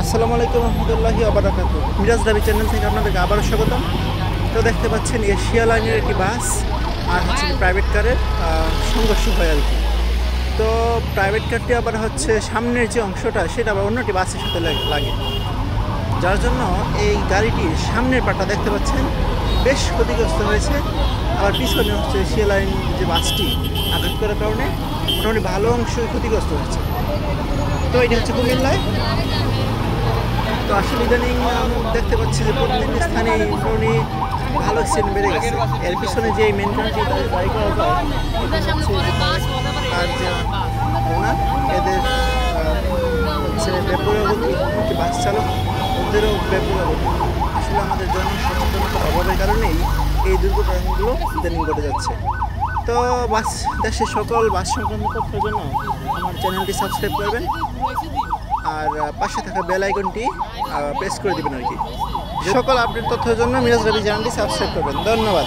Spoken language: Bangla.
আসসালামু আলাইকুম রহমতুল্লাহি ওবারাকাতুহু। মিরাজ রাবি চ্যানেল থেকে আপনাদেরকে আবারও স্বাগতম। তো দেখতে পাচ্ছেন এশিয়া লাইনের একটি বাস আর হচ্ছে প্রাইভেট কারের সংঘর্ষ হয় আর কি। তো প্রাইভেট কারটি আবার হচ্ছে সামনের যে অংশটা সেটা আবার অন্যটি বাসের সাথে লাগে, যার জন্য এই গাড়িটির সামনের পাটা দেখতে পাচ্ছেন বেশ ক্ষতিগ্রস্ত হয়েছে। আবার পিছনে হচ্ছে এশিয়া লাইন যে বাসটি আঘাত করার কারণে মোটামুটি ভালো অংশই ক্ষতিগ্রস্ত হয়েছে। তো এটা হচ্ছে কুমিল্লায়। তো আসলে ইদানিং দেখতে পাচ্ছি যে প্রত্যেক স্থানে মোটামুটি ভালো অ্যাক্সিডেন্ট বেড়ে গেছে। এর পিছনে যে মেনটেন্যান্স দায়ী করা হয় আর যে ওনার এদের হচ্ছে বেপরোয়াগতি, এমনকি বাস চালক ওদেরও বেপরোয়াগতি। আসলে আমাদের জনসচেতনতার অভাবের কারণেই এই দুর্ঘটনাগুলো ইদানিং ঘটে যাচ্ছে। তো দেশের সকল বাস সংক্রান্ত তথ্যের জন্য আমার চ্যানেলটি সাবস্ক্রাইব করবেন আর পাশে থাকা বেল আইকনটি প্রেস করে দেবেন আর কি। সকল আপডেট তথ্যের জন্য মিরাজ রাবি চ্যানেলটি সাবস্ক্রাইব করবেন। ধন্যবাদ।